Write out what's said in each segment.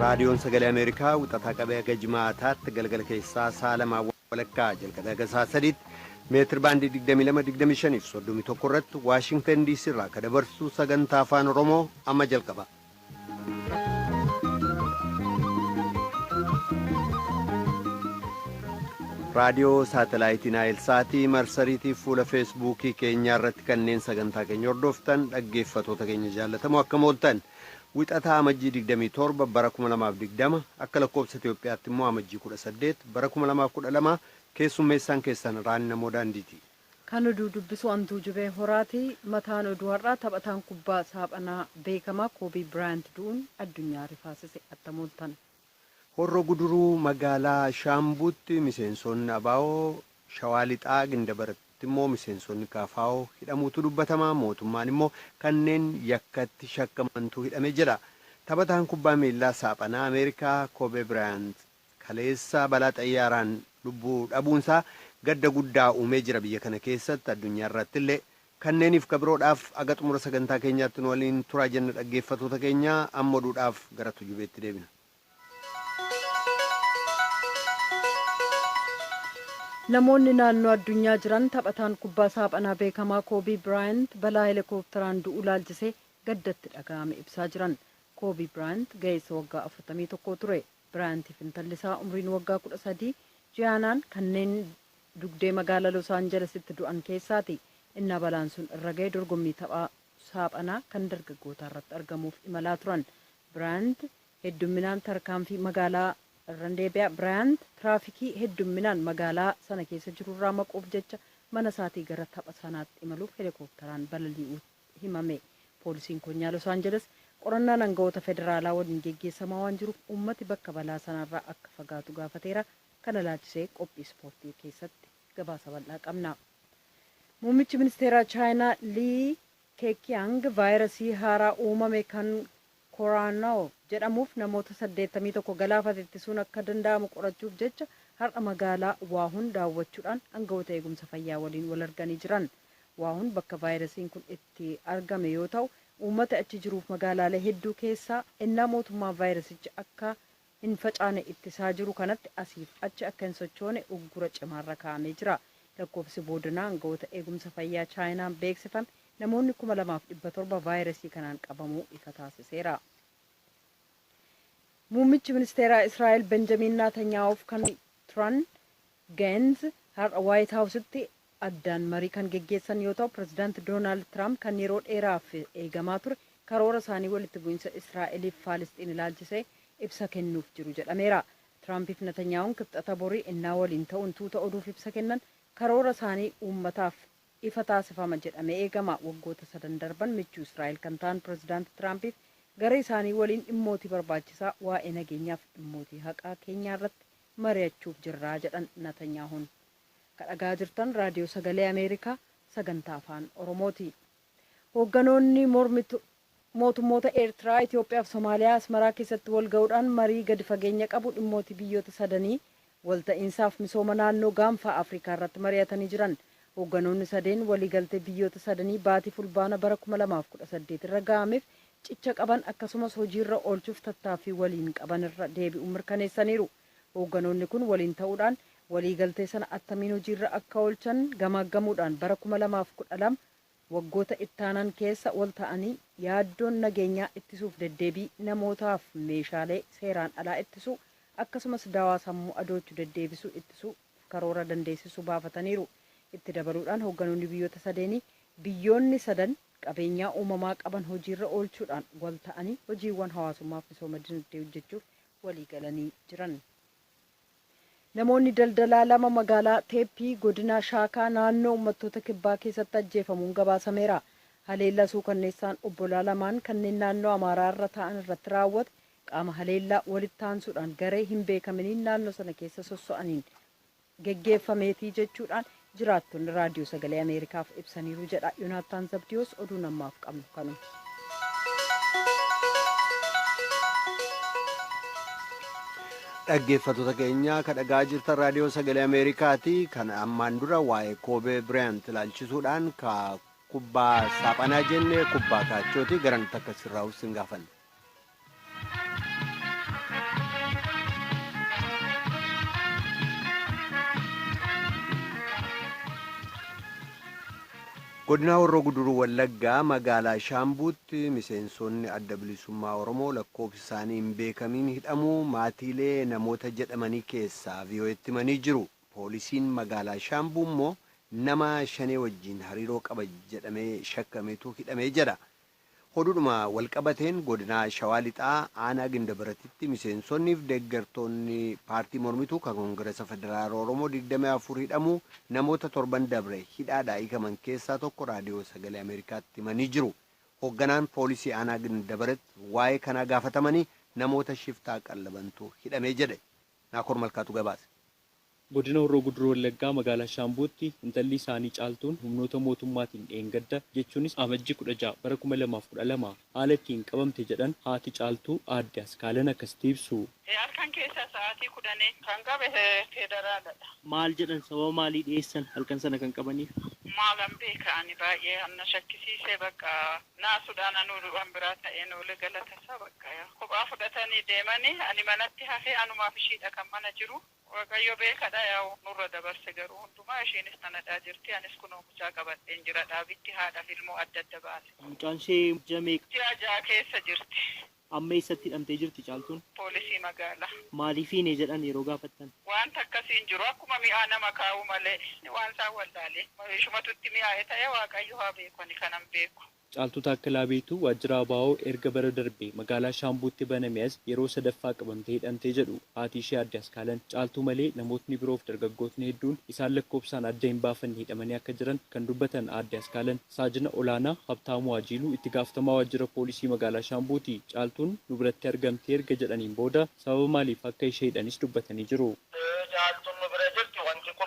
raadiyoon sagalee Ameerikaa wixataa qabee haga jimaataatti galgala keessaa sa'a lamaa walakkaa jalqabee haga sa'a sadiitti meetir baandii 22-25 fi 31 irratti Waashingtan DC irraa kan dabarsu sagantaa afaan Oromoo amma jalqaba. raadiyoo saatalaayitii Naayilsaatii marsariitii fuula feesbuukii keenyaa irratti kanneen sagantaa keenya hordoftan dhaggeeffatoota keenya jaallatamoo akkam ooltan. Wixataa amajjii 27 bara 2020 akka lakkoofsa Itoophiyaatti immoo amajjii 18 bara 2012 keessummeessaan keessan Raani Namoo Daandiiti. Kan oduu dubbisu Antuu Jibee Horaati. Mataan oduu har'aa taphataan kubbaa saaphanaa beekamaa Koobii Biraayant du'uun addunyaa rifaasise akkam ooltan. Horroo guduruu magaalaa Shaambuutti miseensonni Abaawoo Shawaa Lixaa Gindabaratti immoo miseensonni Kaafaawoo hidhamuutu dubbatama. Mootummaan immoo kanneen yakkatti shakkamantu hidhame jedha. Taphataan kubbaa miilaa saaphanaa Ameerikaa Koobii Biraayant kaleessa balaa xayyaaraan lubbuu dhabuunsaa gadda guddaa uumee jira biyya kana keessatti addunyaa irratti illee kanneeniif kabiroodhaaf aga xumura sagantaa keenyaatti nu waliin turaa jenna dhaggeeffatoota keenya amma oduudhaaf gara tujubeetti deebina. Namoonni naannoo addunyaa jiran taphataan kubbaa saaphanaa beekamaa Koobii Biraayant balaa heelikoopteraan du'uu laalchisee gaddatti dhaga'ame ibsaa jiran. Koobii Biraayant ga'eessa waggaa 41 ture. Biraayantiif intalli isaa umriin waggaa 13 ji'aanaan kanneen dugdee magaalaa Los Aanjelesitti du'an keessaati. Innaa balaan sun irra ga'e dorgommii taphaa saaphanaa kan dargaggootaa irratti argamuuf imalaa turan. Biraayant heddumminaan tarkaanfii magaalaa Randeebiyaa Biraayant tiraafikii heddumminaan magaalaa sana keessa jirurraa maquuf jecha mana isaatii gara tapha sanaatti imaluuf heelikoopteraan balali'uu himame. Poolisiin konyaa Los Aanjeles qorannaan aangawoota federaalaa waliin geggeessamaa waan jiruuf uummati bakka balaa sanarraa akka fagaatu gaafateera. Kana laalchisee qophii ispoortii keessatti gabaasa bal'aa qabna. Muummichi ministeeraa Chaayinaa Lii Keekiyang vaayirasii haaraa uumame kan koraanaa jedhamuuf namoota 81 galaafate ittisuun akka danda'amu qorachuuf jecha har'a magaalaa Waahun daawwachuudhaan aangawoota eegumsa fayyaa waliin wal arganii jiran. Waahun bakka vaayirasiin kun itti argame yoo ta'u uummata achi jiruuf magaalaalee hedduu keessaa innaa mootummaan vaayirasichi akka hin facaane ittisaa jiru kanatti asiif achi akka hin sochoone uggura cimaarra kaa'amee jira. Lakkoofsi boodinaa aangawoota eegumsa fayyaa Chaayinaan beeksifame namoonni 2700 vaayirasii kanaan qabamuu ifa taasiseera. Muummichi ministeeraa Israa'el Benjamin Netanyaa'uuf kan turan Geenz har'a Waayit Haawusitti addaan marii kan geggeessan yoo ta'u pirezidaanti Doonaald Tiraamp kan yeroo dheeraaf eegamaa ture karoora isaanii walitti bu'iinsa Israa'eliif Faalisxiin ilaalchisee ibsa kennuuf jiru jedhameera. Tiraampiif Netanyaa'uun kibxata borii innaa waliin ta'uun tuuta oduuf ibsa kennan karoora isaanii uummataaf ifa taasifama jedhamee eegama. Waggoota 3 darban michuu Israa'el kan ta'an pirezidaanti Tiraampiif gara isaanii waliin dhimmootii barbaachisaa waa'ee nageenyaaf dhimmootii haqaa keenyaa irratti mari'achuuf jirraa jedhan Netanyaa'uun. Kadhagaa jirtan raadiyoo sagalee Ameerikaa sagantaa afaan Oromooti. Hoogganoonni mootummoota Eertiraa, Itoophiyaa fi Somaaliyaa Asmaraa keessatti wal ga'uudhaan marii gadi fageenya qabu dhimmootii biyyoota sadanii walta'iinsaaf misooma naannoo gaanfaa Afrikaa irratti mari'atanii jiran. Hoogganoonni sadeen waliigaltee biyyoota sadanii baatii fulbaana bara 2018 irra ga'ameef cicha qaban akkasumas hojiirra oolchuuf tattaaffii waliin qaban irra deebi'uu mirkaneessaniiru. Hoogganoonni kun waliin ta'uudhaan waliigaltee sana attamiin hojiirra akka oolchan gamaaggamuudhaan bara 2012 waggoota ittaanan keessa wal ta'anii yaaddoon nageenyaa ittisuuf deddeebii namootaaf meeshaalee seeraan alaa ittisuu akkasumas dawaa sammuu adoochuu deddeebisuu ittisuu karoora dandeessisuu baafataniiru. Itti dabaluudhaan hoogganoonni biyyoota sadeenii biyyoonni sadan qabeenyaa uumamaa qaban hojiirra oolchuudhaan wal ta'anii hojiiwwan hawaasummaaf misooma dinagdee hojjechuuf walii galanii jiran. Namoonni daldalaa lama magaalaa Teeppii godina Shaakaa naannoo uummattoota kibbaa keessatti ajjeefamuun gabaasameera. Haleellaa suukanneessaan obbolaa lamaan kanneen naannoo Amaaraa irra ta'an irratti raawwate qaama haleellaa walitti aansuudhaan garee hin beekaminiin naannoo sana keessa sosso'aniin geggeeffameetii jechuudhaan jiraattonni raadiyoo sagalee Ameerikaaf ibsaniiru jedha. Yoonaataan Zabdiyoos oduu namaaf qabnu kanu. Dhaggeeffatoota keenya kadhagaa jirtan raadiyoo sagalee Ameerikaati. Kan ammaan dura waa'ee Koobee Biraayant ilaalchisuudhaan kubbaa saaphanaa jennee kubbaa kaachooti garanti akka sirraa sin gaafanne. Godina Horroo Guduruu Wallaggaa magaalaa Shaambuutti miseensonni adda bilisummaa Oromoo lakkoofsi isaanii hin beekamiin hidhamuu maatiilee namoota jedhamanii keessaa VOA'tti himanii jiru. Poolisiin magaalaa Shaambuu immoo nama 5 wajjin hariiroo qaba jedhamee shakkametu hidhamee jedha. Hodhudhuma walqabateen godina Shawaa Lixaa aanaa Gindabaratitti miseensonniif deeggartoonni paartii mormituu kan Koongireesa Federaala Oromoo 24 hidhamuu namoota 7 dabre hidhaadhaa hiikaman keessaa tokko raadiyoo sagalee Ameerikaatti himanii jiru. Hoogganaan poolisii aanaa Gindabaratti waa'ee kanaa gaafatamanii namoota shiftaa qallabantu hidhamee jedhe. Naakoor Malkaatu gabaase. Godina Horroo Guduruu Wallaggaa magaalaa Shaambuutti intalli isaanii caaltuun humnoota mootummaatiin dheengadda jechuunis amajjii 16 bara 2012 haala ittiin qabamte jedhan haati caaltuu aadde Askaalan akkasitti ibsu. Halkan keessa sa'aatii 10 kan qabe federaaladha. Maal jedhan sababa maalii dhiyeessan halkan sana kan qabaniif? Maalan beekani baay'ee anna shakkisiisee bakka naasuudhaan anuu waan biraa ta'een oole galatasaa bakka kophaa fudhatanii deemanii ani manatti hafee anumaaf ishiidha kan mana jiru. Waaqayyo beekadha yaa'u nurra dabarse garuu hundumaa isheenis tanadhaa jirti anis kunoo mucaa qabadheen jira dhaabitti haadhaaf ilmoo adda baase. Mucaan ishee jameeq. Ji'a ja'a keessa jirti. Amma eessatti hidhamtee jirti caaltuun? Poolisii magaalaa. Maaliifiin jedhan yeroo gaafattan? Wanta akkasiin jiru akkuma mi'aa nama kaa'u malee waan isaan wallaalee. Ishumatutti mi'aa'ee ta'e waaqayyo haa beeku ani kanan beeku. Caaltuu Taakkalaa Beetuu waajjira ABO erga bara darbee magaalaa Shaambuutti baname as yeroo sadaffaa qabamtee hidhamtee jedhu haati ishee aadde Askaalan caaltuu malee namootni biroof dargaggootni hedduun isaan lakkoofsaan adda hin baafanne hidhamanii akka jiran kan dubbatan aadde Askaalan saajina olaanaa Habtaamuu Ajiiluu itti gaafatamaa waajjira poolisii magaalaa Shaambuuti caaltuun nu biratti argamtee erga jedhaniin booda sababa maaliif akka ishee hidhanis dubbatanii jiru. Caaltuun nu bira jirti wanti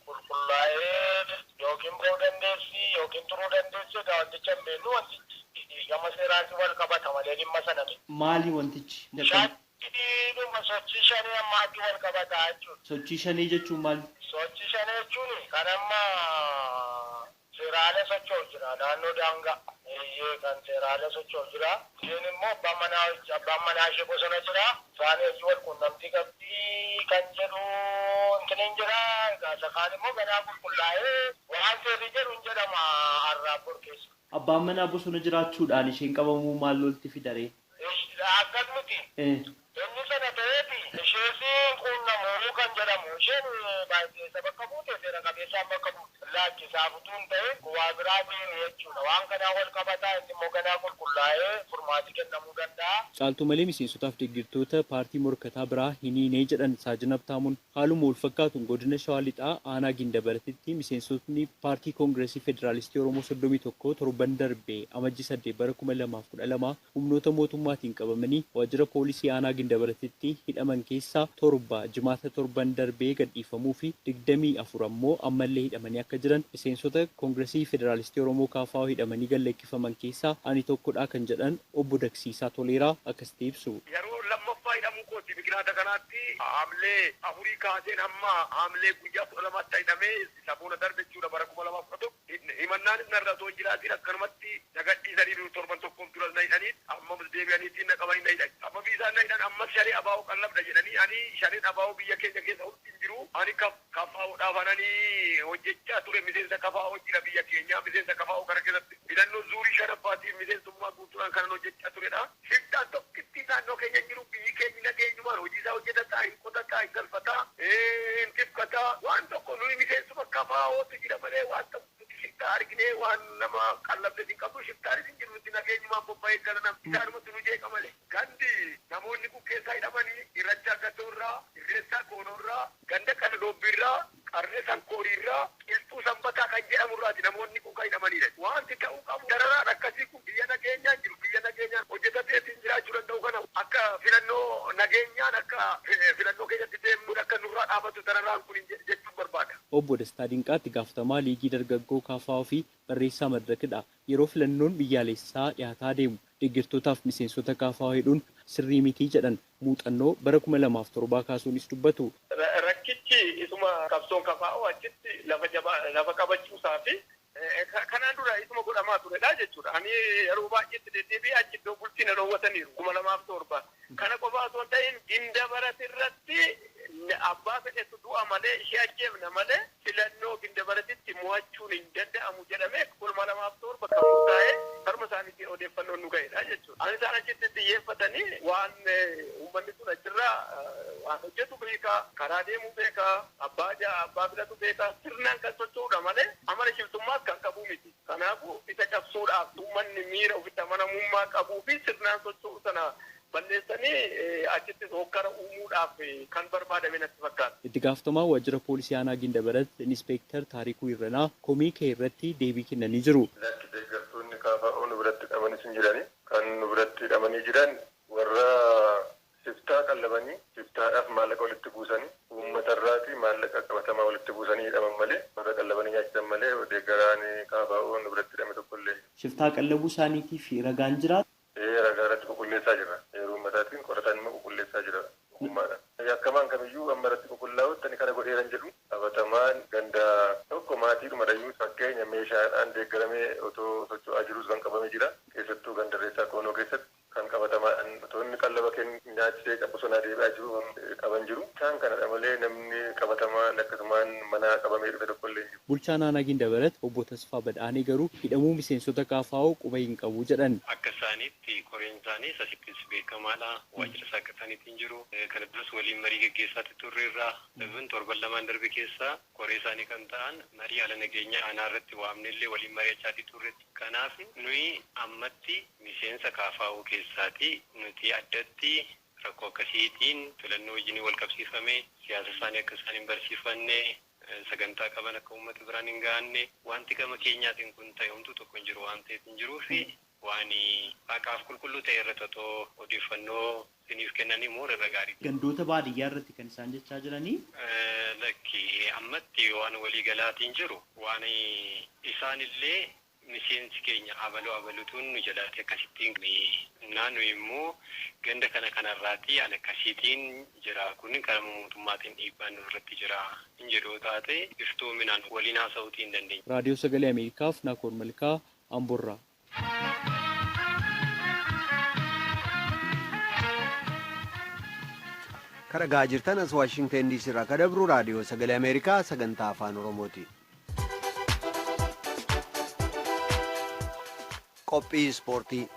qulqullaa'ee yookiin ba'uu dandeessi yookiin turuu dandeessi wanticha hin beeknu wantichi gama seeraatti wal qabata malee dhimma sanatu. Maali wantichi? Dhuma sochii shanii ammaatti wal qabata jechuudha. Sochii shanii jechuun maali? Sochii shanii jechuun kan amma seeraalee socho'u jira naannoo daangaa. Kan seeraalee socho'u jira. Isheen immoo abbaan manaa ishee bosona jira. Isaanii hojii wal quunnamtii qabdii kan jedhu hin jira. Sakaan immoo gadaa qulqullaa'ee waan seerri jedhu hin jedhama arraabboon keessa. Abbaan manaa bosona jiraachuudhaan isheen qabamuu maal lolti fidaree? Akkas miti. Inni sana ta'eeti isheesiin quunnamuu kan jedhamu isheen baay'ee bakka buute seera qabeessaan bakka buute. Laachisaa futuun ta'e waa biraa deemu jechuudha. Waan kanaa wal qabataa inni immoo gadaa qulqullaa'ee furmaati kennamuu danda'a. Caaltuu malee miseensotaaf deeggartoota paartii morkataa biraa hin hiinee jedhan saajina Habtaamuun haaluma wal fakkaatuun godina Shawaa Lixaa aanaa Gindabaratitti miseensotni paartii Koongireesii Federaalistii Oromoo 31 torban darbee amajjii 8 bara 2012 humnoota mootummaatiin qabamanii waajjira poolisii aanaa Gindabaratitti hidhaman keessaa 7 jimaata torban darbee gadhiifamuu fi 24 ammoo ammallee hidhamanii akka jiran miseensota Koongireesii Federaalistii Oromoo KFO hidhamanii galleeffaman keessaa ani tokkodha kan jedhan obbo Daksiisaa Toleeraa akkasitti ibsu. Yeroo lammaffaa hidhamuu kooti biqilaata kanaatti haamlee afurii kaaseen hamma haamlee guyyaa 12tti hidhamee sabuuna darbe jechuudha bara 2011 himannaan irra osoo jiraatiin akkanumatti nagadhiisanii torban tokkoon turas na hidhanii amma deebi'aniitiin na qabanii na hidhan amma biisaan na hidhan amma shanii abaa'oo qallabda jedhanii ani shaniin abaa'oo biyya keenya keessa hundi hin jiru ani KFO'dhaaf ananii hojjechaa ture miseensa KFO jira biyya keenya miseensa KFO kana keessatti filannoo zuurii shanaffaatiif miseensummaa guutuudhaan kanan hojjechaa turedha. Shiftaan tokkitti naannoo keenya jiru biyyi keenya nageenyumaan hojii isaa hojjetataa hin qotataa hin galfataa hin tifkataa waan tokko nuyi miseensuma KFO'tu jira malee waan tokko shiftaa arginee waan nama qallabde hin qabdu shiftaanis hin jiru nuti nageenyumaan bobba'ee gara namni isaanumatti nu jeeqa malee. Gandi namoonni kun keessaa hidhamanii irrachaa gatoorraa irreessaa koonoorraa ganda kana doobbiirraa qarree sankooriirraa qilxuu sanbataa kan jedhamurraati namoonni kun kan hidhamanidha. Wanti ta'uu qabu dararaan akkasii kun biyya nageenyaan jiru biyya nageenyaan hojjetateetiin jiraachuu danda'u kana akka filannoo nageenyaan akka filannoo keessatti deemuun akka nurraa dhaabatu dararaan kun jechuun barbaada. Obbo Dastaa Dinqaatti gaafatamaa liigii dargaggoo KFO fi barreessaa madirakidha. Yeroo filannoon biyyaalessaa dhiyaataa deemu deeggartootaaf miseensota KFO hidhuun sirrii mitii jedhan muuxannoo bara 2007 kaasuunis dubbatu. Rakkichi isuma qabsoon KFO achitti lafa qabachuusaa fi kanaan dura isuma godhamaa turedha jechuudha. Ani yeroo baay'eetti deddeebi'ee achi iddoo bulchiina dhoowwataniiru 2007. Kana qofa osoo hin ta'in Gindabarat irratti abbaa fedhetu du'a malee ishee ajjeefna malee filannoo gindabaratitti mo'achuun hin danda'amu jedhamee 2007 kan murtaa'e harma isaaniitiin odeeffannoon nu ga'edha jechuudha. Ani isaan achitti xiyyeeffatanii waan uummanni sun achirraa waan hojjetu beekaa, karaa deemuu beekaa, abbaa filatu beekaa, sirnaan kan socho'uudha malee amala shiftummaas kan qabu miti. Kanaafuu isa cabsuudhaaf uummanni miira ofitti amanamummaa qabuu fi sirnaan socho'u sana balleessanii achitti hokkara uumuudhaaf kan barbaadame natti fakkaata. Itti gaafatamaa waajjira poolisii aanaa Gindabarat Inspektar Taarikuu Irranaa komii kee irratti deebii kennanii jiru. Lakki deeggartoonni kaafa'oo nu biratti qabanis hin jirani. Kan nu biratti qabanii jiran warra shiftaa qallabanii shiftaadhaaf maallaqa walitti buusanii uummatarraati maallaqa qabatamaa walitti buusanii hidhaman malee warra qallabanii nyaachisan malee deeggaraan kaafa'oo nu biratti hidhame tokkollee. Shiftaa qallabuu isaaniitiif ragaan jira. Ragaa irratti qulqulleessaa jira. Yeroo uummataatiin qorataan immoo qulqulleessaa jira. Ogummaadhaan. Yakkamaan kamiyyuu amma irratti qulqullaa'utti ani kana godheeran jedhu qabatamaan ganda tokko maatiidhuma dhayyuu fakkeenya meeshaadhaan deeggaramee otoo socho'aa jirus kan qabamee jira. Keessattuu ganda reessaa koonoo keessatti kan qabatamaan otonni qallaba nyaachisee bosonaa deebi'aa jiru qaban jiru. Isaan kanadha malee namni qabatamaan akkasumaan mana qabamee dhufe tokkollee hin jiru. Bulchaan aanaa Gindabarat obbo Tasfaa Badhaanee garuu hidhamuu miseensota kaafa'oo quba hin qabu jedhan. Akka isaaniitti koreen isaanii asittis beekamaadha. Waajjira isaa akka isaaniitiin jiru. Kana duras waliin marii gaggeessaatti turreerraa. Dabin torban lamaan darbe keessaa koree isaanii kan ta'an marii haala nageenya aanaa irratti waamnellee waliin mari'achaatti turreetti. Kanaaf nuyi ammatti miseensa kaafa'oo keessaati nuti addatti rakkoo akkasiitiin filannoo wajjin wal qabsiifame siyaasa isaanii akka isaan hin barsiifanne sagantaa qaban akka uummata biraan hin gahanne wanti gama keenyaatiin kun ta'e homtuu tokko hin jiru waan ta'eef hin jiruu fi waan haqaaf qulqulluu ta'e irratti otoo odeeffannoo isiniif kennanii immoo irra gaarii. Gandoota baadiyyaa irratti kan isaan jechaa jiranii? Lakki ammatti waan waliigalaatiin jiru waan isaanillee miseensi keenya abaluutuun nu jalaatti akkasittiin naannu immoo ganda kanarraati an akkasiitiin jira kun kan mootummaatiin dhiibbaan irratti jira hin jedhoo taate iftoominaan waliin haasa'uutii hin dandeenye. Raadiyoo Sagalee Ameerikaaf Naakoor Malkaa Amborraa. Kan dhaggeeffachaa jirtan as Waashingten DC irraa kan dabru Raadiyoo Sagalee Ameerikaa sagantaa afaan Oromooti. Qophii ispoortii.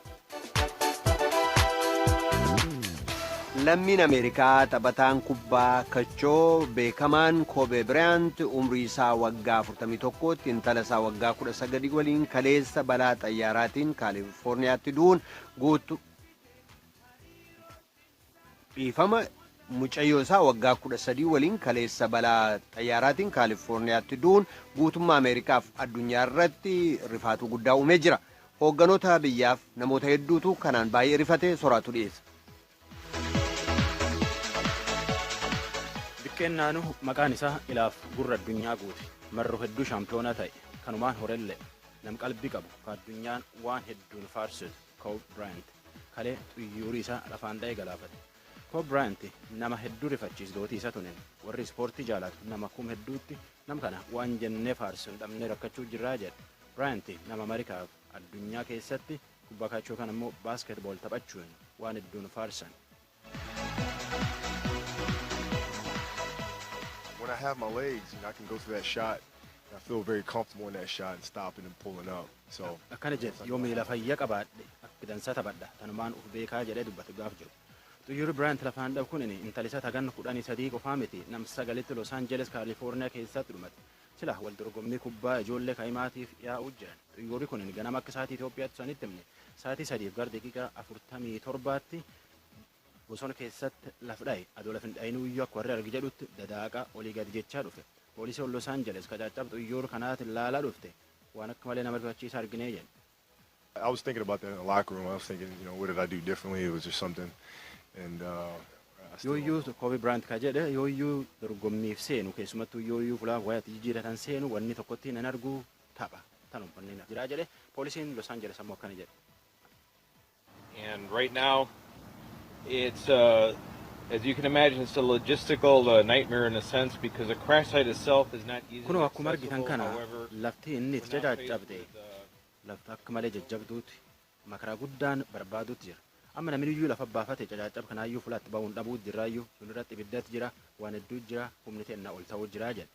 Lammiin Ameerikaa taphataan kubbaa kachoo beekamaan Koobee Biraayant umrii isaa waggaa 41tti intala isaa waggaa 19 waliin kaleessa balaa xayyaaraatiin Kaalifoorniyaatti du'uun guutuu dhiifama mucayyoo isaa waggaa 13 waliin kaleessa balaa xayyaaraatiin Kaalifoorniyaatti du'uun guutummaa Ameerikaaf addunyaa irratti rifaatuu guddaa uumee jira. Hoogganoota biyyaaf namoota hedduutu kanaan baay'ee rifate soraatu dhiyeessa. Kennaanu maqaan isaa ilaaf gurra addunyaa guute marroo hedduu shaampiyoonaa ta'e kanumaan horelle nam qalbii qabu ka addunyaan waan hedduun faarsitu Kobe Bryant kalee xuyyuurii isaa lafaan dha'ee galaafate. Kobe Bryant nama hedduu rifachiisdootii isa tunen warri ispoortii jaalatu nama kum hedduutti nam kana waan jennee faarsu hin dhabnee rakkachuu jirraa jedhe. Bryant nama Ameerikaaf addunyaa keessatti kubbaa kachoo kan immoo baaskeetbool taphachuun waan hedduun faarsan. When I have my legs, I can go through that shot. I feel very comfortable in that shot and stopping and pulling up. So akkana jedhe yoo miila fayyaa qabaadhe akka dansa taphadha tanumaan uf beekaa jedhee dubbatu gaaf jiru. Xuyyuurri Bryant lafaan dhabu kun intalisa tagan 13 qofaa miti nam 9 Los Angeles California keessatti dhumate. Sila wal dorgommii kubbaa ijoollee kaa'imaatiif yaa'uu jiran. Xuyyuurri kun ganama akka sa'aatii Itoophiyaatti sanitti himne sa'aatii 3 gar daqiiqaa 47tti bosona keessatti laf dha'e adoo lafin dha'inuu iyyuu akka warri argi jedhutti dadaaqa olii gadi jechaa dhufe. Poolisiin Los Angeles kacaccabxu xuyyuura kanaatti ilaalaa dhufte waan akka malee nama rifachiisa arginee jedhe. I was thinking about that in the locker room. I was thinking, what did I do differently? It was just something. And yooyyuu Kobe Bryant ka jedhe yooyyuu dorgommiif seenu keessumattuu yooyyuu fulaa wayaatti jijjiiratan seenu wanni tokkotti nan arguu tapha tanum kanneen jiraa jedhe poolisiin Los Angeles ammoo akkana jedhe. And right now it's as you can imagine, it's a logistical nightmare in a sense because the crash site itself is not easy. Kuno akkuma argitan kana lafti inni itti caccabde lafti akka malee jajjabduuti makaraa guddaan barbaaduutti jira. amma namni iyyuu lafa baafate cacaacab kanaayyuu fulaatti ba'uun dhabuu jiraayyuu sun irratti ibiddatti jira waan hedduu jira humni teennaa ol ta'uu jira jedhe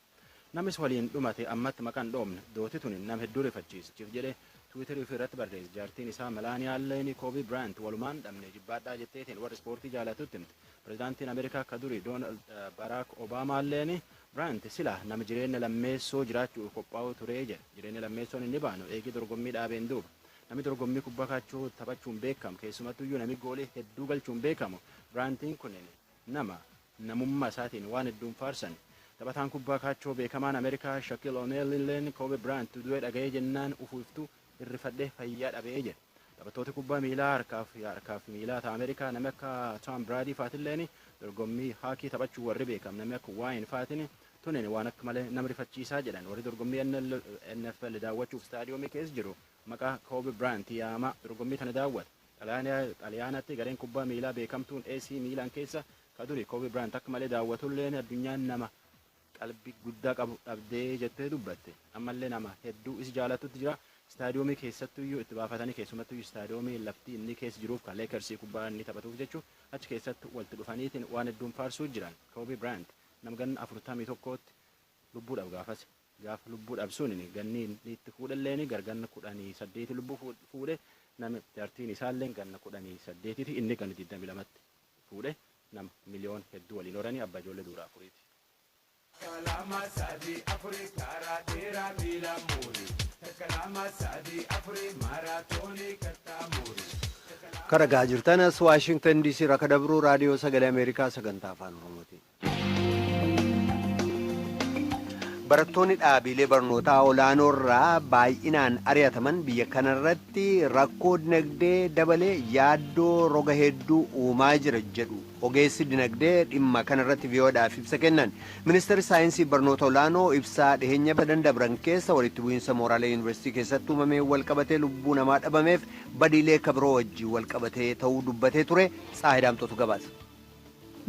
namis waliin dhumate ammatti maqaan dhoomne dooti tun nam hedduu rifachiischiif jedhe Twitter irratti barreesse jaartiin isaa Melania Allen Kobe Bryant walumaan dhabne jibbaadhaa jetteetiin warra ispoortii jaalatutti himte pirezidaantiin Ameerikaa akka durii Donald Barack Obama Allen Bryant sila nama jireenya lammeessoo jiraachuu qophaa'u ture jedhe jireenya lammeessoon inni baanu eegi dorgommii dhaabeen duuba namni dorgommii kubbaa kaachoo taphachuun beekamu keessumattuu iyyuu namni goolee hedduu galchuun beekamu Bryantiin kun nama namummaa isaatiin waan hedduun faarsan taphataan kubbaa kaachoo beekamaan Ameerikaa Shaquille O'Neal illeen Kobe Bryant du'ee dhaga'ee jennaan ufuuftuu irrifadhee fayyaa dhabee jedhe taphattoota kubbaa miilaa harkaaf miilaa ta'a Ameerikaa namni akka Tom Brady faatilleen dorgommii haakii taphachuu warri beekamu namni akka Wayne faatin tunin waan akka malee nama rifachiisaa jedhan warri dorgommii NFL daawwachuuf staadiyoomii keessa jiru maqaa Kobe Bryant yaama dorgommii tana daawwata xaliyaanatti gareen kubbaa miilaa beekamtuun AC Milan keessa kaduri Kobe Bryant akka malee daawwatulleen addunyaan nama qalbii guddaa qabu dhabdee jettee dubbatte ammallee nama hedduu is jaalatutti jira staadiyoomii keessattuyyuu itti baafatanii keessumattuyyuu staadiyoomii lafti inni keessa jiruuf kan Lakersii kubbaa inni taphatuuf jechuun achi keessatti walitti dhufaniitiin waan hedduun faarsuu jiran Kobe Bryant nama ganna 41tti lubbuudhaaf gaafas gaafa lubbuudhaaf sun ganni itti fuudhalleen garganna 18 lubbuu fuudhe nama jaartiin isaallee ganna 18 inni ganna 22tti fuudhe nama miliyoon hedduu waliin horanii abbaa ijoollee duraa afuriiti. Kalama sadi afuri karaa dheeraa miila muuri. Kalama sadi afuri maaraatoonii kattaa muuri. Karagaa jirtanas Waashingtan DC irraa kadabruu raadiyoo sagalee Ameerikaa sagantaa afaan Oromooti. Barattoonni dhaabilee barnootaa olaanoo irraa baay'inaan ari'ataman biyya kanarratti rakkoo dinagdee dabalee yaaddoo roga hedduu uumaa jira jedhu ogeessi dinagdee dhimma kanarratti VOAdhaaf ibsa kennan. Ministeerri saayinsii barnoota olaanoo ibsaa dhiheenya badan dabran keessa walitti bu'iinsa mooraalee yuunivarsiitii keessatti uumamee walqabatee lubbuu namaa dhabameef badiilee kabiroo wajjin walqabatee ta'uu dubbatee ture. Tsaahidaamtootu gabaasa.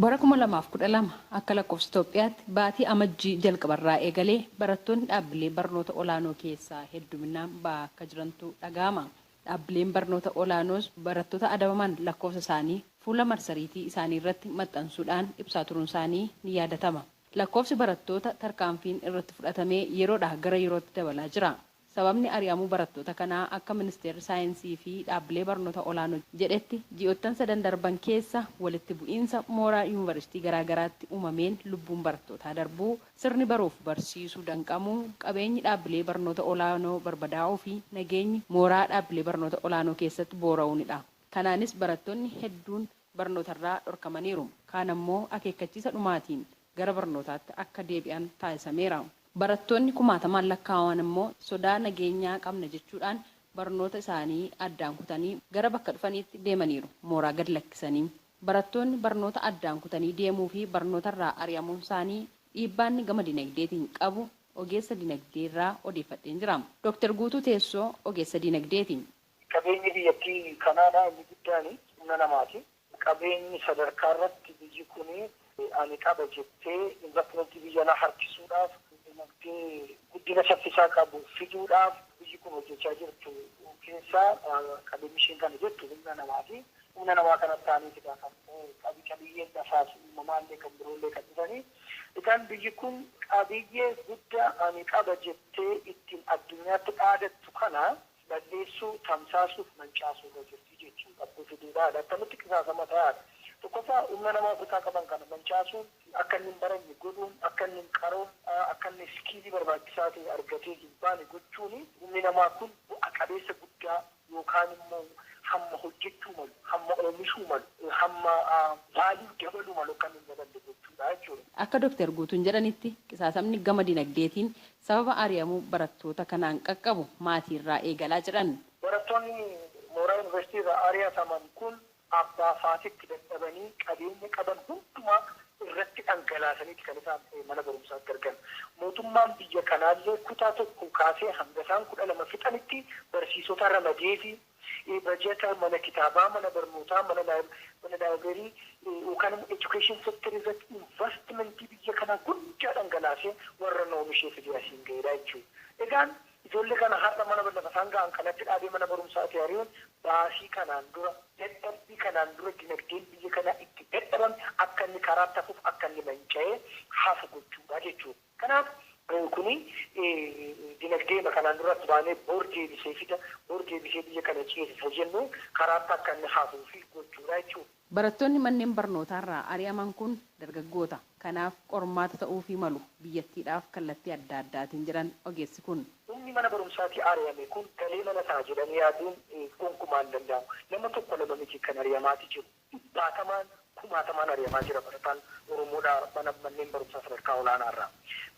Bara 2012 akka lakkoofsa Itoophiyaatti baatii amajjii jalqabarraa eegalee barattoonni dhaabbilee barnoota olaanoo keessaa hedduminaan ba'aa akka jirantu dhaga'ama. Dhaabbileen barnoota olaanoos barattoota adabaman lakkoofsa isaanii fuula marsariitii isaanii irratti maxxansuudhaan ibsaa turuun isaanii ni yaadatama. Lakkoofsi barattoota tarkaanfiin irratti fudhatamee yeroodhaa gara yerootti dabalaa jira. Sababni ari'amuu barattoota kanaa akka ministeerri saayinsii fi dhaabbilee barnoota olaanoo jedhetti ji'oottan sadan darban keessa walitti bu'iinsa mooraa yuunivarsiitii garaagaraatti uumameen lubbuun barattootaa darbuu sirni baruuf barsiisuu danqamuu qabeenyi dhaabbilee barnoota olaanoo barbadaa'uu fi nageenyi mooraa dhaabbilee barnoota olaanoo keessatti boora'uunidha. Kanaanis barattoonni hedduun barnootarraa dhorkamaniiru. Kaan ammoo akeekkachiisa dhumaatiin gara barnootaatti akka deebi'an taasisameera. Barattoonni kumaatamaan lakkaa'aman immoo sodaa nageenyaa qabna jechuudhaan barnoota isaanii addaan kutanii gara bakka dhufaniitti deemaniiru mooraa gad lakkisanii. Barattoonni barnoota addaan kutanii deemuu fi barnootarraa ari'amuun isaanii dhiibbaan gama dinagdeetiin qabu ogeessa dinagdeerraa odeeffadheen jira. Dr. Guutuu Teessoo ogeessa dinagdeetiin. Qabeenyi biyyattii kanaadhaa inni guddaan humna namaati. Qabeenyi sadarkaa irratti biyyi kun ani qaba jettee investimentii biyya harkisuudhaaf guddina saffisaa qabu fiduudhaaf biyyi kun hojjechaa jirtu keessaa qabeenyi isheen kana jettu humna namaati. Humna namaa kanatti ta'aniitidha kan qabiyyeen lafaas uumamaallee kan biroollee kan dhufanii. Egaan biyyi kun qabiyyee guddaa ani qaba jettee ittiin addunyaatti dhaadattu kana balleessuu tamsaasuuf mancaasuudha jirti jechuudha. Fiduudhaadha. Akkamitti qisaasama ta'aadha. Tokkoffaa humna namaa Afrikaa qaban kana mancaasuun akka inni hin baranne godhuun akka inni hin qaroon akka inni iskiilii barbaachisaa ta'e argatee hin baane gochuun humni namaa kun bu'a qabeessa guddaa yookaan immoo hamma hojjechuu malu hamma oomishuu malu hamma vaaluu dabaluu malu kan hin daballe gochuudha jechuudha. Akka Dr. Guutuun jedhanitti qisaasamni gama dinagdeetiin sababa ari'amuu barattoota kanaan qaqqabu maatiirraa eegalaa jedhan. Barattoonni mooraa yuunivarsiitii irraa ari'ataman kun abbaa faatitti dadhabanii qabeenya qaban hundumaa irratti dhangalaasaniiti kan isaan mana barumsaatti argan. Mootummaan biyya kanaallee kutaa tokko kaasee hanga isaan 12 fixanitti barsiisota ramadee fi bajeta mana kitaabaa, mana barnootaa, mana laayibireerii yookaan education sector irratti investimentii biyya kanaa guddaa dhangalaasee warra oomishee fidee asiin ga'eedha jechuudha. Egaan ijoollee kana har'a mana lafa isaan ga'an kanatti dhaabee mana barumsaatti ari'uun baasii kanaan dura dadhabbii kana kanaan dura dinagdeen biyya kanaa itti dadhabame akka inni karaa tafuuf akka inni manca'ee hafu gochuudha jechuudha. Kanaaf kuni dinagdee kanaan duratti baanee boor deebisee fida boor deebisee biyya kana ceesisa jennu karaa akka inni hafuu fi gochuudha jechuudha. Barattoonni manneen barnootaarraa ari'aman kun dargaggoota. Kanaaf qormaata ta'uufii malu biyyattiidhaaf kallattii adda addaatiin jiran ogeessi kun. Inni mana barumsaatii ari'ame kun galee mana ta'a jedhanii yaaduun gonkumaan danda'amu. Nama tokko lama miti kan ari'amaati jiru. Kumaatamaan ari'amaa jira barataan Oromoodhaa manneen barumsaa sadarkaa olaanaarraa.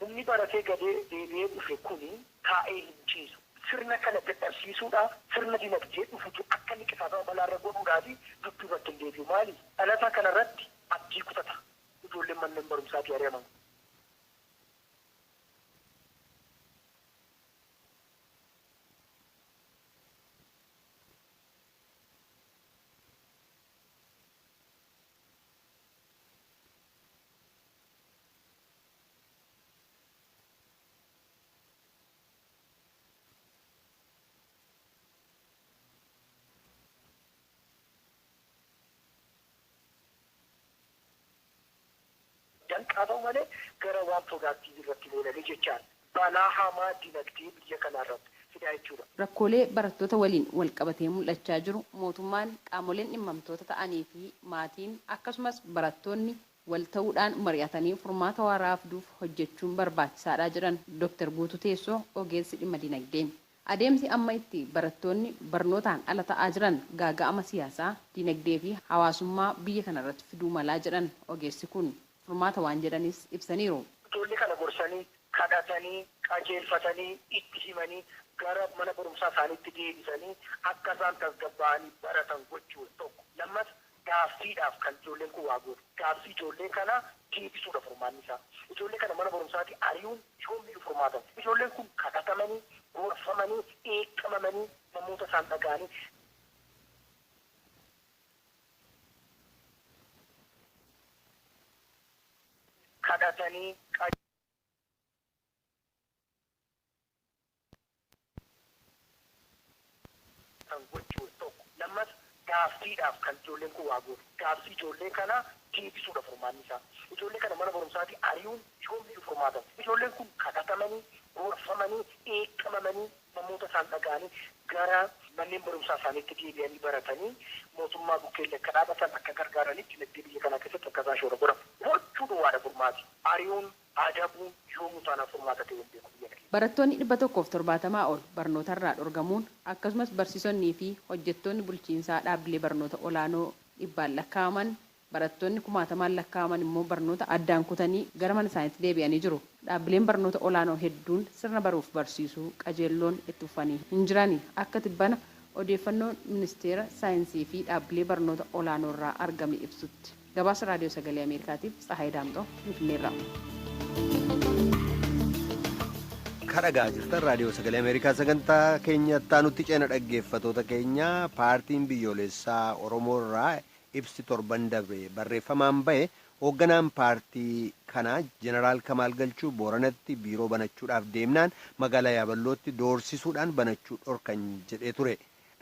Inni baratee gadee deebi'ee dhufe kuni taa'ee hin ciisu. Sirna kana dadhabsiisuudhaaf sirna dinagdee dhufutu akka inni qisaasama balaarra godhuudhaafi dudduubatti hin deebi'u. Maali? Dhalataa kanarratti abdii kutata. Ijoolleen manneen barumsaatii ari'aman. Danqaadhaa malee gara waan sodaattii irratti leenanii jechaan balaa hamaa dinagdee biyya kanarratti fidaa jechuudha. Rakkoolee barattoota waliin wal qabatee mul'achaa jiru mootummaan qaamoleen dhimmamtoota ta'anii fi maatiin akkasumas barattoonni wal ta'uudhaan mari'atanii furmaata waaraa fiduuf hojjechuun barbaachisaadha jedhan Dr. Guutuu Teessoo ogeessi dhimma dinagdee. Adeemsi amma itti barattoonni barnootaan ala ta'aa jiran gaaga'ama siyaasaa, dinagdee fi hawaasummaa biyya kanarratti fiduu malaa jedhan ogeessi kun. Furmaata waan jedhanis ibsaniiru. Ijoollee kana gorsanii, kadhatanii, qajeelfatanii, itti himanii gara mana barumsaa isaaniitti deebisanii akka isaan tasgabbaa'anii baratan gochuun tokko. Lammas gaaffiidhaaf kan ijoolleen kun waa godhu. Gaaffii ijoollee kana deebisuudha furmaanni isaa. Ijoollee kana mana barumsaatti ari'uun yoomii furmaatan. Ijoolleen kun kadhatamanii, gorfamanii, eeqqamamanii namoota isaan dhaga'anii kadhatanii kan gochuun tokko. Lammas gaaffiidhaaf kan ijoolleen kun waa godhu. Gaaffii ijoollee kana deebisuudha furmaanni isaa. Ijoollee kana mana barumsaatti ari'uun yoomii furmaatan. Ijoolleen kun kadhatamanii, gorfamanii, eeqqamamanii namoota isaan dhaga'anii gara manneen barumsaa isaaniitti deebi'anii baratanii mootummaa bukkeen akka dhaabatan akka gargaaranitti dinagdee biyya kanaa keessatti akka isaan shoora godhan. Gochuu duwwaadha furmaati. Ari'uun adabuun yoomuu taanaa furmaata ta'e hin beeku biyya kana. Barattoonni 170 ol barnootarraa dhorgamuun akkasumas barsiisonnii fi hojjettoonni bulchiinsaa dhaabbilee barnoota olaanoo 100 lakkaa'aman barattoonni 1000 lakkaa'aman immoo barnoota addaan kutanii gara mana isaaniitti deebi'anii jiru. Dhaabbileen barnoota olaanoo hedduun sirna baruuf barsiisuu qajeelloon itti uffatanii hin jirani akka tibbana odeeffannoon ministeera saayinsii fi dhaabbilee barnoota olaanoo irraa argame ibsutti. Gabaasa raadiyoo sagalee Ameerikaatiif Tsahaay Daamxoo Finfinneerraa. Kadhagaa jirtan raadiyoo sagalee Ameerikaa sagantaa keenyatti nutti ceena dhaggeeffatoota keenya paartiin biyyoolessaa Oromoo irraa ibsi torban dabre barreeffamaan bahe hoogganaan paartii kanaa jeneraal Kamaal Galchuu Booranatti biiroo banachuudhaaf deemnaan magaalaa Yaaballootti doorsisuudhaan banachuu dhorkan jedhee ture.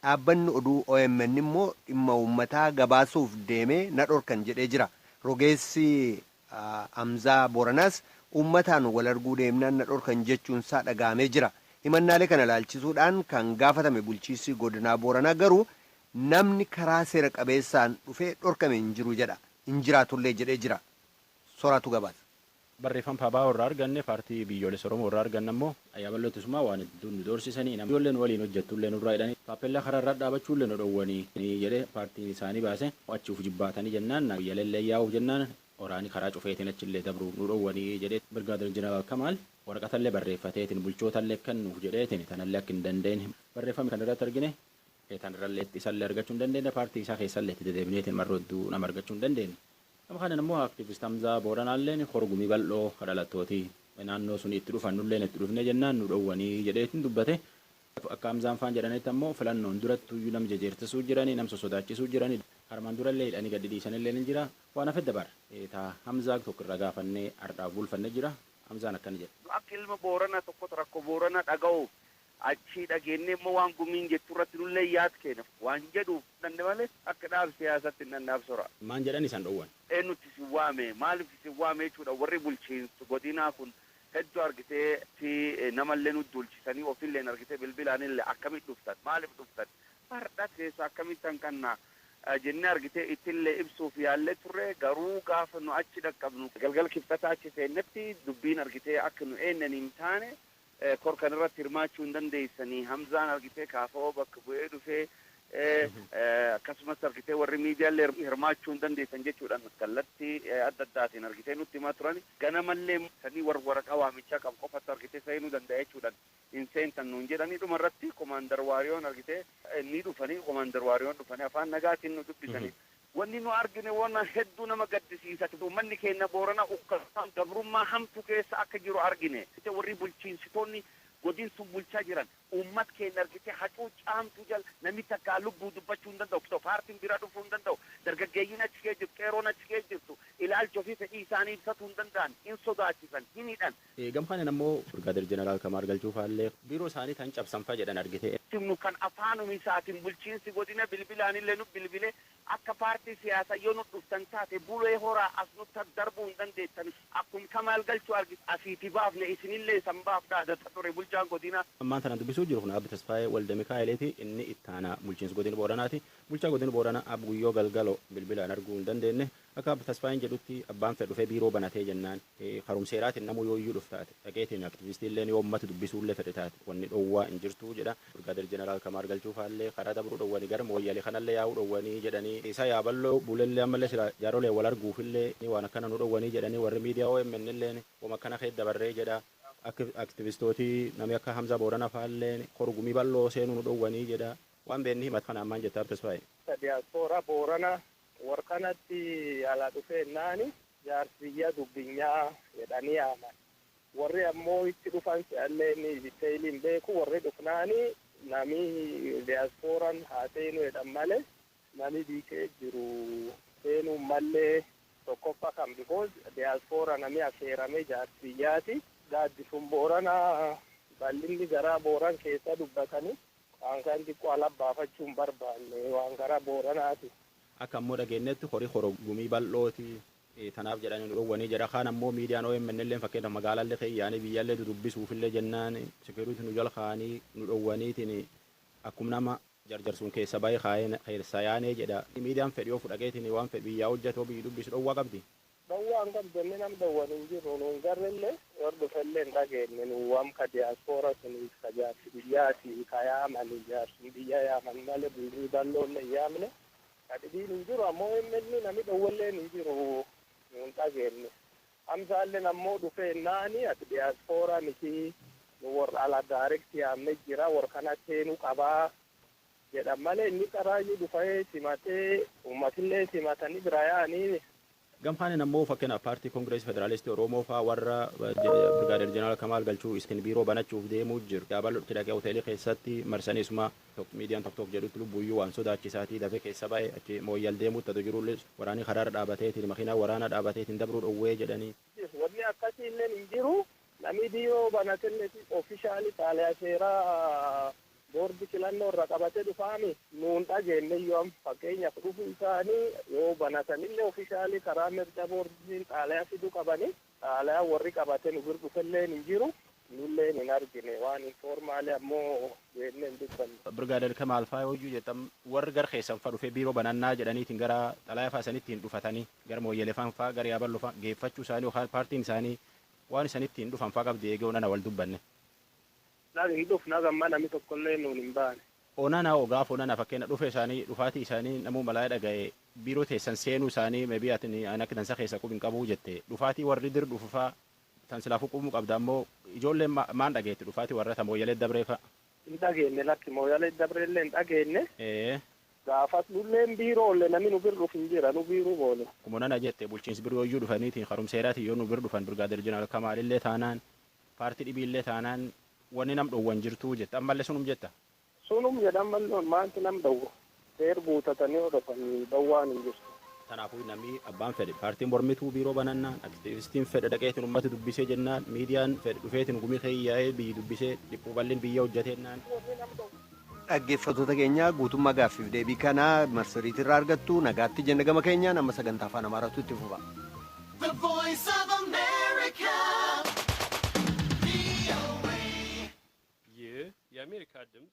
Dhaabbanni oduu OMN immoo dhimma uummataa gabaasuuf deemee na dhorkan jedhee jira. Rogeessi Amzaa Booranaas uummataan wal arguu deemnaan na dhorkan jechuunsaa dhagaamee jira. Himannaalee kana ilaalchisuudhaan kan gaafatame bulchiinsi godinaa Booranaa garuu namni karaa seera qabeessaan dhufee dhorkame hin jiru jedha. Hin jiraatullee jedhee jira. Soraatu gabaasa. Barreeffama Paabaa irraa arganne paartii biyyoolessa Oromoo irraa arganne immoo Yaaballootisuma waan nu doorsisanii namni ijoolleen waliin hojjettullee nurraa jedhanii taappellaa karaa irraa dhaabachuullee nu dhowwanii jedhee paartiin isaanii baase achuuf jibbaatanii jennaan guyyaallee yaa'uuf jennaan oraanii karaa cufeetiin achillee dabruu nu dhowwanii jedhee Birgaadir Jeneraal Kamaal waraqatallee barreeffateetiin bulchootallee kennuuf jedheetiin tanallee akka hin dandeenye barreeffame kan irratti argine tan irrallee isallee argachuu hin dandeenye paartii isaa keessallee itti dedeebineetiin marrodduu nama argachuu hin dandeenye. Nama kana immoo aktiivist Hamzaa Booranaalleen horgumii bal'oo kadhalattooti naannoo sun itti dhufan nulleen itti dhufne jennaan nu dhowwanii jedheetiin dubbate akka Hamzaan faan jedhanitti ammoo filannoon duratti iyyuu nama jejeertisuu jiranii nama sodaachisuu jiranii harmaan durallee hidhanii gadi dhiisanillee ni jira waan hafe dabar taa Hamzaa tokko irra gaafannee har'aaf bulfanne jira Hamzaan akkana jedha. Akka ilma Boorana tokkotu rakkoo Boorana dhaga'uuf Achi dhageenye immoo waan gumiin jettu irratti nullee yaad kenna waan jedhuuf danne malee akka dhaab siyaasatti nannaaf sora. Maan jedhan isaan dhowwan? Eenyutti si waame maaliif si waame jechuudha warri bulchiinsu godinaa kun hedduu argitee namallee nu dulchisanii ofillee argitee bilbilaanillee akkamitti dhuftan maaliif dhuftan fardha keessa akkamittan kannaa jennee argitee ittillee ibsuuf yaallee turre garuu gaafa nu achi dhaqqabnu galgala kibxataa achi seennetti dubbiin argitee akka nu eennan hin taane korkan irratti hirmaachuu hin dandeessanii Hamzaan argitee kaafoo bakka bu'ee dhufee akkasumas argitee warri miidiyaallee hirmaachuu hin dandeessan jechuudhaan kallattii adda addaatiin argitee nutti himaa turan ganamallee sanii waraqaa waamichaa qabu qofatti argitee seenuu danda'a jechuudhaan hin seentan nuun jedhanii dhuma irratti komaandar waariyoon argitee ni dhufanii komaandar waariyoon dhufanii afaan nagaatiin nu dubbisanii wanni nu argine waan hedduu nama gaddisiisa uummanni keenya Boorana ukkataan gabrummaa hamtu keessa akka jiru argine warri bulchiinsitoonni godin sun bulchaa jiran uummat keenya argitee hacuu caamtu jal namni takka lubbuu dubbachuu hin danda'u paartiin bira dhufuu hin danda'u dargaggeeyyiin achi kee jirtu qeeroon achi kee jirtu ilaalcha ofii fedhii isaanii ibsatuu hin danda'an hin sodaachisan hin hidhan. Gamkaan ammoo Birgaadir Jeneraal Kamaal Galchuufaallee biiroo isaanii tan cabsanfaa jedhan argite. Nu kan afaanuma isaatiin bulchiinsi godina bilbilaanillee nu bilbilee akka paartii siyaasaa yoo nu dhuftan taate bulee horaa as nutti darbuu hin dandeettan akkuma Kamaal Galchuu argite asiiti baafne isinillee san baafdhaa data ture bulchaan godina. Ammaan tanaan dubbisuu jiru kun Abdi Tasfaayee Walde Mikaa'eleeti inni ittaanaa bulchiinsa godina Booranaati. Bulchaa godina Booranaa Abdi Guyyoo Galgaloo bilbilaan arguu hin dandeenye akka Abdi Tasfaayeen jedhutti abbaan fedhe dhufee biiroo banatee jennaan harumseeraatiin namuu yoo iyyuu dhuftaate dhaqeetiin aktivistiillee yoo uummata dubbisuullee fedhe taate wanni dhowwaa hin jirtu jedha. Birgaadir Jeneraal Kamaal Galchuufaallee karaa dabruu dhowwanii gara mooyyalee kanallee yaa'uu dhowwanii jedhanii isa yaaballoo buulellee ammallee sila jaarolee wal arguufillee waan akkana nu dhowwanii jedhanii warri miidiyaa OMN illee wama akkana keessa dabarree jedha. Aktivistootii namni akka Hamza Boorana faallee korgumii bal'oo seenuu nu dhowwanii jedha. Waan beekni himat kana ammaan jettaa Abdi Tasfaayee. Diyaaspoora Boorana warqanatti ala dhufeennaani jaarsiyya dubbinyaa jedhanii yaaman. Warri ammoo itti dhufan si'allee ni diteeyiliin beeku warri dhufnaani nami diyaaspooran haa seenu jedhan malee nami biikee jiru seenuu mallee tokkoffa kan bikoos diyaaspooraa nami affeerame jaarsiyyaati. Gaaddisuun Boorana bal'inni garaa Booran keessa dubbatanii waan kan xiqqoo ala baafachuu hin barbaanne waan gara Booranaati. Akka ammoo dhageenyetti horii horogumii bal'ooti tanaaf jedhanii nu dhowwanii jedha. Kaan ammoo miidiyaan OMN illee fakkeenya magaalaallee keeyyaanii biyyaallee dudubbisuufillee jennaan sekiruuti nu jala kaanii nu dhowwaniitiin akkuma nama jarjarsuun keessa baay'ee keessa yaanee jedha. Miidiyaan fedhii of dhaqeetiin waan fedhii biyyaa hojjetoo biyyi dubbisu dhowwaa qabdi. Dhowwaan qabdanne nam dhowwan hin jirru nuun garrellee yoo dhufellee hin dhageenye nu waan ka diyaaspooraa suniif ka jaarsi biyyaati ka yaamani jaarsi biyya yaaman malee bulrii balloollee hin yaamne ka dhibiin hin jiru ammoo himmenni nami dhowwallee hin jiru nuun dhageenye. Hamzaalleen ammoo dhufeennaani ati diyaaspooraa miti nu warra ala daarekti yaamne jira warra kana seenuu qabaa jedhan malee inni qaraayyuu dhufee simatee uummatillee simatanii bira yaa'anii. Gamkaan ammoo fakkeenya paartii Koongireesii Federaalistii Oromoo fa'aa warra Birgaadir Jeneraal Kamaal Galchuu isin biiroo banachuuf deemuu jiru. Yaabaloo itti dhaqee hoteelii keessatti marsaniisuma miidiyaan tokko jedhutti lubbuyyuu waan sodaachisaatii dafee keessa ba'e achi mooyyal deemuutti atu jirullee waraanii karaarra dhaabateetiin makiinaa waraanaa dhaabateetiin dabruu dhowwee jedhanii. Wanni akkasii illee hin jiru namni biiroo banatellee ofiishaalii xaaliyaa seeraa boordi filannoo irra qabatee dhufaami nuun dhageenye yoo fakkeenyaaf dhufu isaanii yoo banatanillee ofiishaalii karaa mirga boordiin xaaliyaa fiduu qabanii xaaliyaa warri qabatee nu bira dhufellee hin jiru nullee hin argine waan informaali ammoo beeknee hin dubbanne. Birgaadir Kamaal fa'aa hojii jettam warri gar keessan fa'aa dhufee biiroo banannaa jedhaniitiin gara xalayaa fa'aa sanittiin dhufatanii gara mooyyalee fa'aa gara yaaballoo fa'aa geeffachuu isaanii yookaan paartiin isaanii waan isanittiin dhufan fa'aa qabdi eegee onana wal dubbanne. Nagi dhufna gamma namni tokkollee nuun hin baane. Onana ogaaf onana fakkeenya dhufe isaanii dhufaatii isaanii namuu malaa dhaga'e biiroo teessan seenuu isaanii meebii atin akka dansa keessa qubin qabuu jette dhufaatii warri dir dhufufaa tan silaafuu qubuu qabda ammoo ijoolleen maan dhageetti dhufaatii warra ta mooyyalee dabree fa'a. Hin dhageenye lakki mooyyalee dabreellee hin dhageenye. Gaafas nulleen biiroolle namni nu bir dhufin jira nu biiruu boone. Kuma onana jette bulchiinsi biroo iyyuu dhufaniitiin harumseeraatiin yoo nu bir dhufan Birgaadir Jeneraal Kamaalillee taanaan paartii dhibiillee taanaan wanni nam dhowwan jirtuu jetta ammallee sunum jetta. Sunum jedhan malloon maanti nam dhowwa seer guutatanii odofan dhowwaan hin jirtu. Kanaafuu namni abbaan fedhe paartiin mormituu biiroo banannaan aktiivistiin fedhe dhaqeetiin uummata dubbisee jennaan miidiyaan fedhe dhufeetiin gumii keeyyaa'ee biyyi dubbisee dhiphuu bal'een biyya hojjetennaan. Dhaggeeffattoota keenya guutummaa gaaffiif deebii kanaa marsariitirraa argattu nagaatti jenna gama keenyaan amma sagantaa afaan Amaaraatu itti fufa. ይህ የአሜሪካ ድምፅ